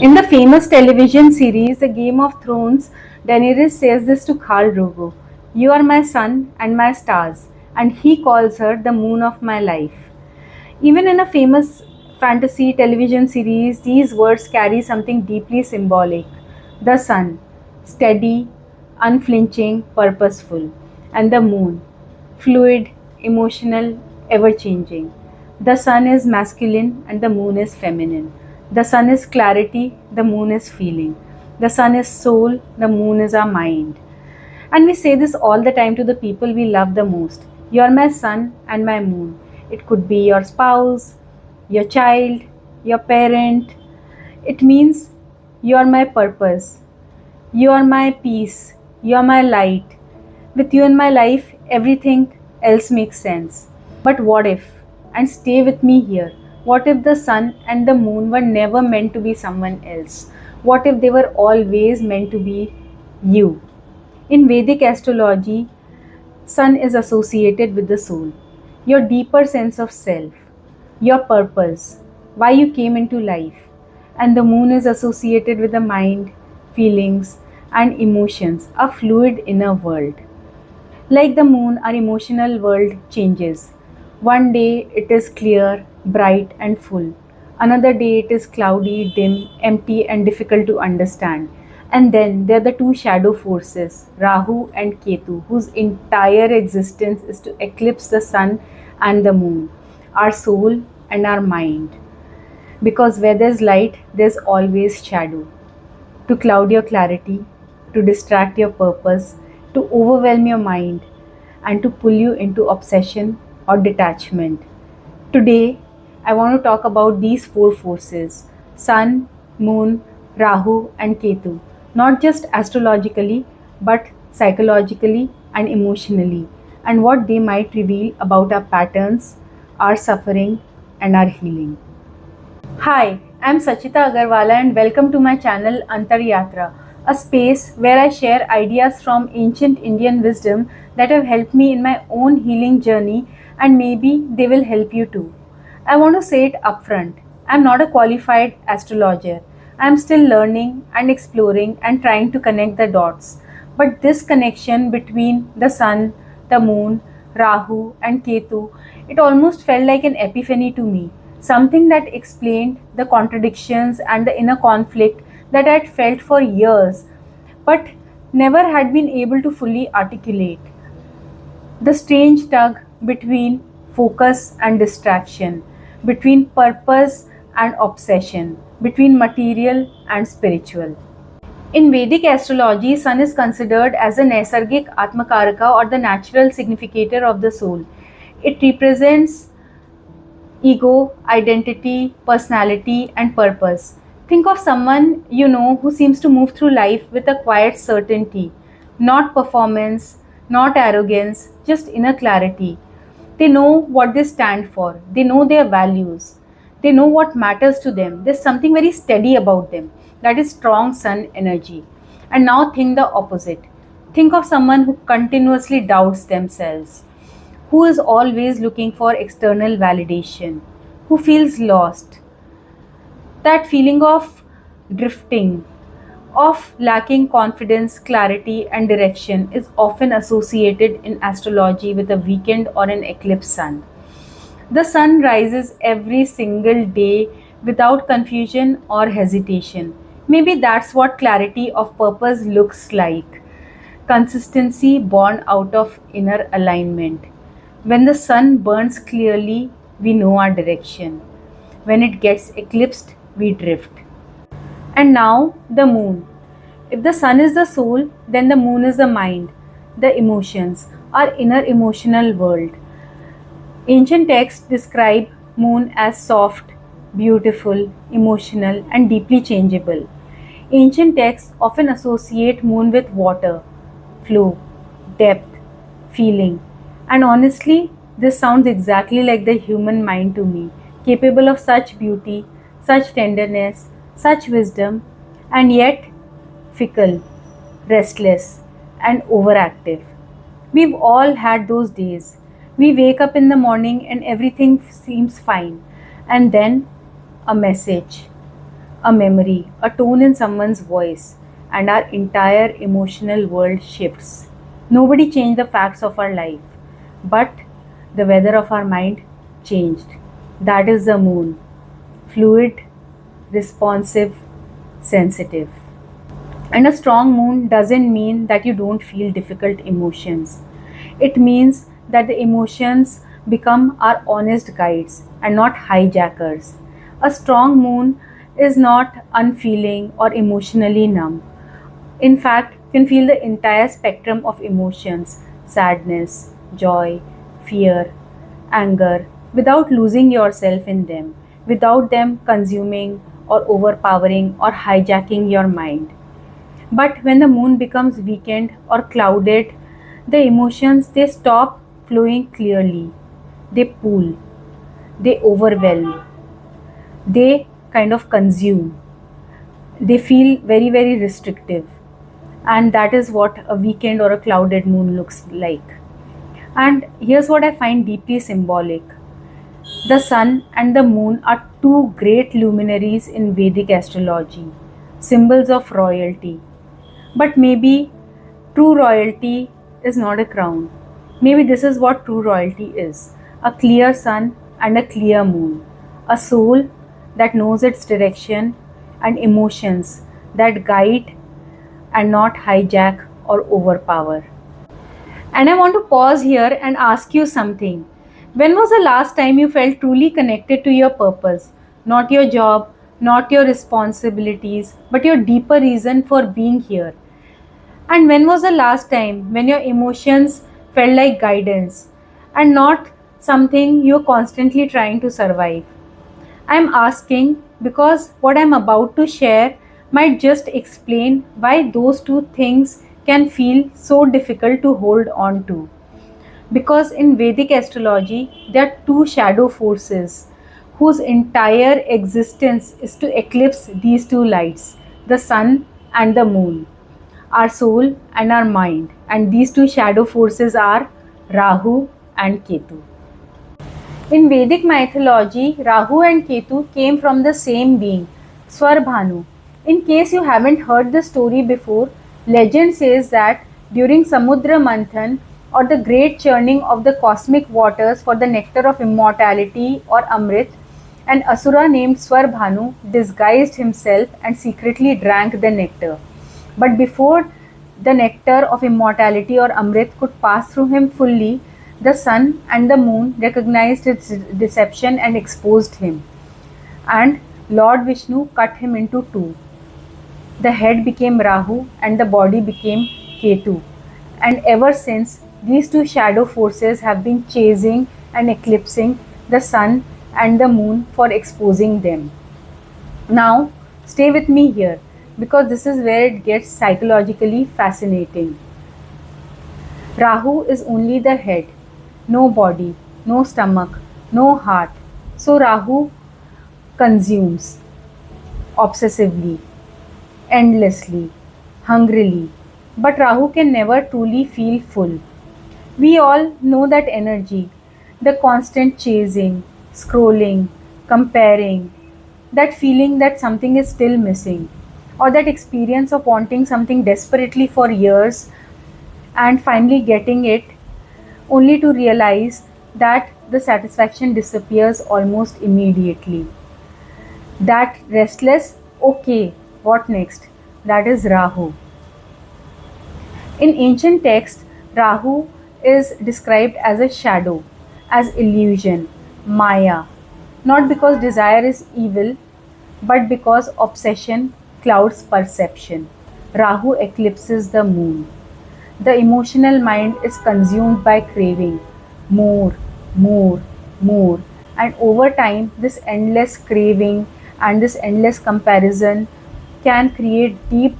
In the famous television series The Game of Thrones, Daenerys says this to Khal Drogo: "You are my sun and my stars," and he calls her the moon of my life. Even in a famous fantasy television series, these words carry something deeply symbolic. The sun, steady, unflinching, purposeful, and the moon, fluid, emotional, ever changing. The sun is masculine and the moon is feminine. The sun is clarity, the moon is feeling. The sun is soul, the moon is our mind. And we say this all the time to the people we love the most: "You are my sun and my moon." It could be your spouse, your child, your parent. It means you are my purpose, you are my peace, you are my light. With you in my life, everything else makes sense. But what if, and stay with me here, what if the sun and the moon were never meant to be someone else? What if they were always meant to be you? In Vedic astrology, sun is associated with the soul, your deeper sense of self, your purpose, why you came into life, and the moon is associated with the mind, feelings, and emotions, a fluid inner world. Like the moon, our emotional world changes. One day it is clear, bright, and full. Another day it is cloudy, dim, empty, and difficult to understand. And then there are the two shadow forces, Rahu and Ketu, whose entire existence is to eclipse the sun and the moon, our soul and our mind. Because where there's light, there's always shadow, to cloud your clarity, to distract your purpose, to overwhelm your mind, and to pull you into obsession or detachment. Today, I want to talk about these four forces: Sun, Moon, Rahu, and Ketu, not just astrologically, but psychologically and emotionally, and what they might reveal about our patterns, our suffering, and our healing. Hi, I'm Sachita Agarwala and welcome to my channel Antar Yatra, a space where I share ideas from ancient Indian wisdom that have helped me in my own healing journey, and maybe they will help you too. I want to say it upfront: I'm not a qualified astrologer. I'm still learning and exploring and trying to connect the dots. But this connection between the sun, the moon, Rahu, and Ketu, it almost felt like an epiphany to me, something that explained the contradictions and the inner conflict that I had felt for years but never had been able to fully articulate. The strange tug between focus and distraction, between purpose and obsession, between material and spiritual. In Vedic astrology, sun is considered as the Naisargik Atmakaraka, or the natural significator of the soul. It represents ego, identity, personality, and purpose. Think of someone you know who seems to move through life with a quiet certainty, not performance, not arrogance, just inner clarity. They know what they stand for, they know their values, they know what matters to them. There's something very steady about them. That is strong sun energy. And now think the opposite. Think of someone who continuously doubts themselves, who is always looking for external validation, who feels lost. That feeling of drifting, of lacking confidence, clarity, and direction is often associated in astrology with a weekend or an eclipse sun. The sun rises every single day without confusion or hesitation. Maybe that's what clarity of purpose looks like: consistency born out of inner alignment. When the sun burns clearly, we know our direction. When it gets eclipsed, we drift. And now, the moon. If the sun is the soul, then the moon is the mind, the emotions, our inner emotional world. Ancient texts describe moon as soft, beautiful, emotional, and deeply changeable. Ancient texts often associate moon with water, flow, depth, feeling. And honestly, this sounds exactly like the human mind to me, capable of such beauty, such tenderness, such wisdom, and yet fickle, restless, and overactive. We've all had those days. We wake up in the morning and everything seems fine, and then a message, a memory, a tone in someone's voice, and our entire emotional world shifts. Nobody changed the facts of our life, but the weather of our mind changed. That is the moon, fluid, responsive, sensitive. And a strong moon doesn't mean that you don't feel difficult emotions. It means that the emotions become our honest guides and not hijackers. A strong moon is not unfeeling or emotionally numb. In fact, you can feel the entire spectrum of emotions: sadness, joy, fear, anger without losing yourself in them, without them consuming or overpowering or hijacking your mind. But when the moon becomes weakened or clouded, the emotions they stop flowing clearly. They pool, they overwhelm, they kind of consume. They feel very, very restrictive. And that is what a weakened or a clouded moon looks like. And here's what I find deeply symbolic: the sun and the moon are two great luminaries in Vedic astrology, symbols of royalty. But maybe true royalty is not a crown. Maybe this is what true royalty is: a clear sun and a clear moon, a soul that knows its direction, and emotions that guide and not hijack or overpower. And I want to pause here and ask you something. When was the last time you felt truly connected to your purpose? Not your job, not your responsibilities, but your deeper reason for being here. And when was the last time when your emotions felt like guidance and not something you're constantly trying to survive? I'm asking because what I'm about to share might just explain why those two things can feel so difficult to hold on to. Because in Vedic astrology, there are two shadow forces whose entire existence is to eclipse these two lights: the sun and the moon, our soul and our mind. And these two shadow forces are Rahu and Ketu. In Vedic mythology, Rahu and Ketu came from the same being, Swarbhanu. In case you haven't heard the story before, legend says that during Samudra Manthan, or the great churning of the cosmic waters for the nectar of immortality or Amrit, an asura named Swarbhanu disguised himself and secretly drank the nectar. But before the nectar of immortality or Amrit could pass through him fully, the sun and the moon recognized its deception and exposed him. And Lord Vishnu cut him into two. The head became Rahu and the body became Ketu. And ever since, these two shadow forces have been chasing and eclipsing the sun and the moon for exposing them. Now, stay with me here because this is where it gets psychologically fascinating. Rahu is only the head, no body, no stomach, no heart. So Rahu consumes obsessively, endlessly, hungrily. But Rahu can never truly feel full. We all know that energy, the constant chasing, scrolling, comparing, that feeling that something is still missing, or that experience of wanting something desperately for years and finally getting it only to realize that the satisfaction disappears almost immediately. That restless, okay, what next? That is Rahu. In ancient texts, Rahu is described as a shadow, as illusion, Maya, not because desire is evil, but because obsession clouds perception. Rahu eclipses the moon. The emotional mind is consumed by craving more, more, more. And over time, this endless craving and this endless comparison can create deep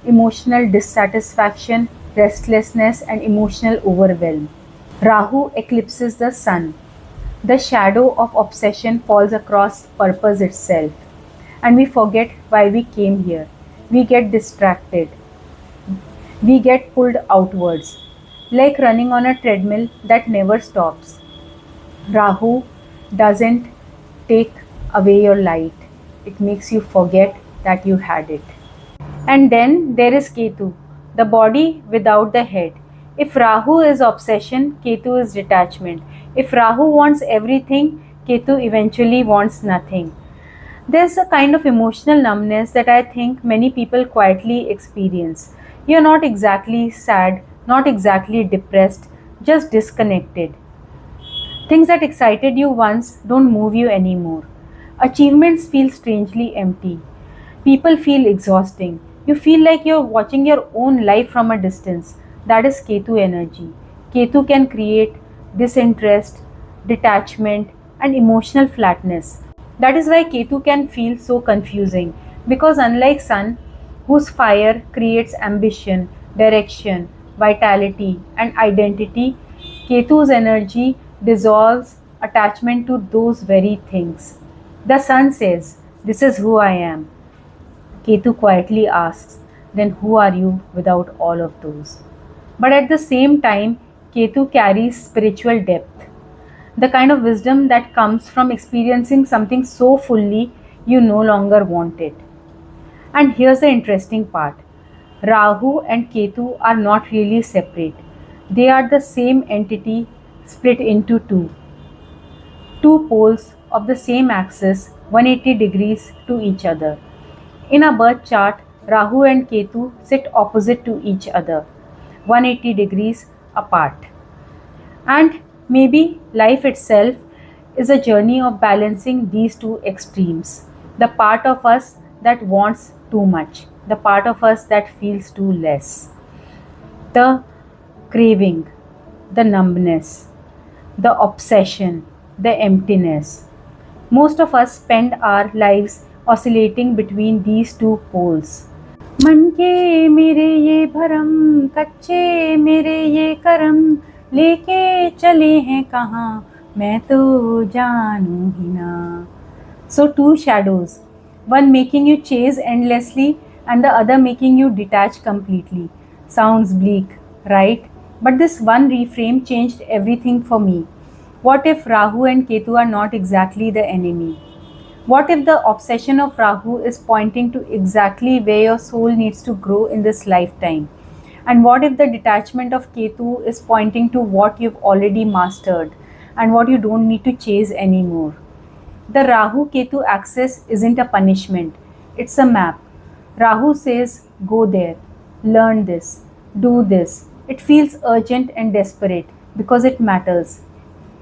emotional dissatisfaction, restlessness, and emotional overwhelm. Rahu eclipses the sun. The shadow of obsession falls across purpose itself, and we forget why we came here. We get distracted. We get pulled outwards, like running on a treadmill that never stops. Rahu doesn't take away your light, it makes you forget that you had it. And then there is Ketu, the body without the head. If Rahu is obsession, Ketu is detachment. If Rahu wants everything, Ketu eventually wants nothing. There's a kind of emotional numbness that I think many people quietly experience. You're not exactly sad, not exactly depressed, just disconnected. Things that excited you once don't move you anymore. Achievements feel strangely empty. People feel exhausting. You feel like you're watching your own life from a distance. That is Ketu energy. Ketu can create disinterest, detachment, and emotional flatness. That is why Ketu can feel so confusing because, unlike Sun, whose fire creates ambition, direction, vitality, and identity, Ketu's energy dissolves attachment to those very things. The Sun says, "This is who I am." Ketu quietly asks, "Then who are you without all of those?" But at the same time, Ketu carries spiritual depth, the kind of wisdom that comes from experiencing something so fully you no longer want it. And here's the interesting part: Rahu and Ketu are not really separate, they are the same entity split into two poles of the same axis, 180 degrees to each other. In a birth chart, Rahu and Ketu sit opposite to each other, 180 degrees apart. And maybe life itself is a journey of balancing these two extremes. The part of us that wants too much, the part of us that feels too less. The craving, the numbness, the obsession, the emptiness. Most of us spend our lives oscillating between these two poles. मन के मेरे ये भरम, कच्चे मेरे ये करम, लेके चले हैं कहाँ, मैं तो जानू ही ना. So two shadows, one making you chase endlessly and the other making you detach completely. Sounds bleak, right? But this one reframe changed everything for me. What if Rahu and Ketu are not exactly the enemy? What if the obsession of Rahu is pointing to exactly where your soul needs to grow in this lifetime? And what if the detachment of Ketu is pointing to what you've already mastered and what you don't need to chase anymore? The Rahu Ketu axis isn't a punishment, it's a map. Rahu says, "Go there, learn this, do this." It feels urgent and desperate because it matters.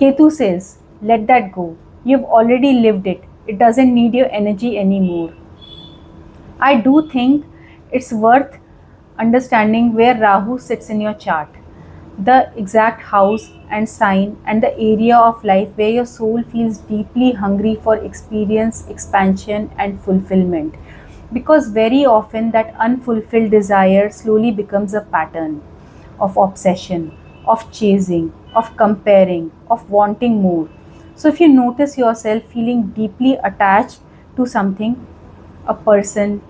Ketu says, "Let that go. You've already lived it. It doesn't need your energy anymore." I do think it's worth understanding where Rahu sits in your chart, the exact house and sign and the area of life where your soul feels deeply hungry for experience, expansion, and fulfillment. Because very often that unfulfilled desire slowly becomes a pattern of obsession, of chasing, of comparing, of wanting more. So if you notice yourself feeling deeply attached to something, a person,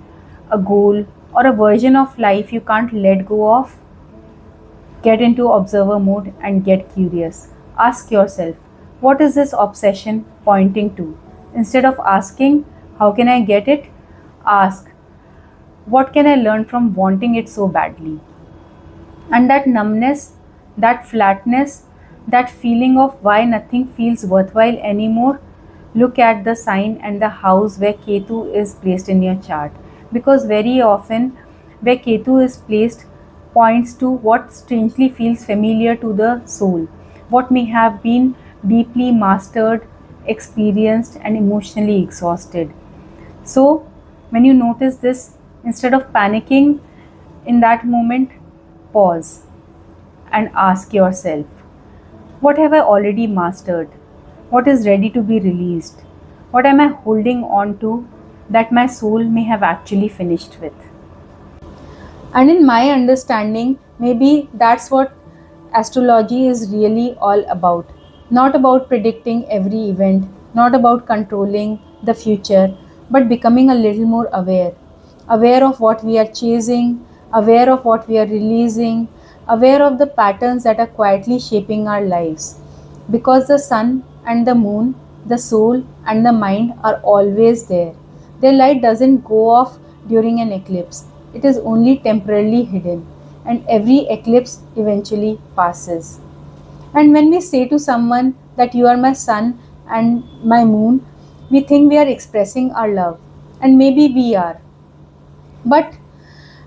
a goal, or a version of life you can't let go of, get into observer mode and get curious. Ask yourself, what is this obsession pointing to? Instead of asking, how can I get it? Ask, what can I learn from wanting it so badly? And that numbness, that flatness, that feeling of why nothing feels worthwhile anymore, look at the sign and the house where Ketu is placed in your chart. Because very often, where Ketu is placed points to what strangely feels familiar to the soul, what may have been deeply mastered, experienced, and emotionally exhausted. So, when you notice this, instead of panicking in that moment, pause and ask yourself, what have I already mastered? What is ready to be released? What am I holding on to that my soul may have actually finished with? And in my understanding, maybe that's what astrology is really all about. Not about predicting every event, not about controlling the future, but becoming a little more aware. Aware of what we are chasing, aware of what we are releasing, aware of the patterns that are quietly shaping our lives. Because the sun and the moon, the soul and the mind are always there. Their light doesn't go off during an eclipse, it is only temporarily hidden, and every eclipse eventually passes. And when we say to someone that you are my sun and my moon, we think we are expressing our love, and maybe we are. But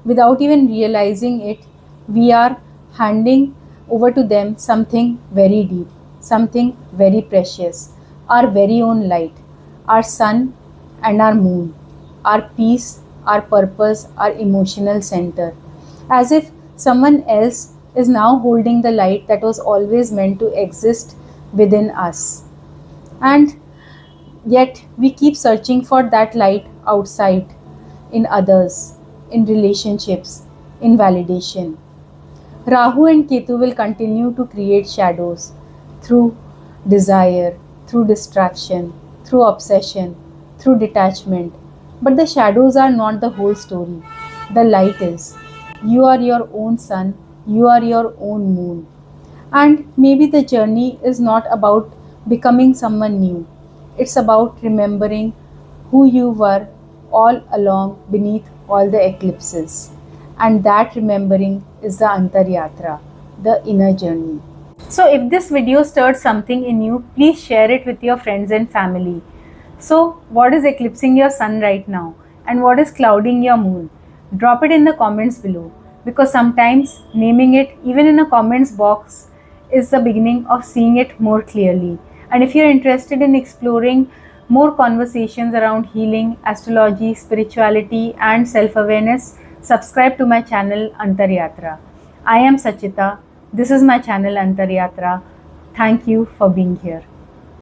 without even realizing it, we are handing over to them something very deep, something very precious, our very own light, our sun and our moon, our peace, our purpose, our emotional center. As if someone else is now holding the light that was always meant to exist within us. And yet we keep searching for that light outside, in others, in relationships, in validation. Rahu and Ketu will continue to create shadows through desire, through distraction, through obsession, through detachment. But the shadows are not the whole story. The light is. You are your own sun, you are your own moon. And maybe the journey is not about becoming someone new, it's about remembering who you were all along beneath all the eclipses. And that remembering is the Antaryatra, the inner journey. So, if this video stirred something in you, please share it with your friends and family. So, what is eclipsing your sun right now? And what is clouding your moon? Drop it in the comments below, because sometimes naming it, even in a comments box, is the beginning of seeing it more clearly. And if you're interested in exploring more conversations around healing, astrology, spirituality, and self awareness, subscribe to my channel Antaryatra. I am Sachita. This is my channel Antaryatra. Thank you for being here.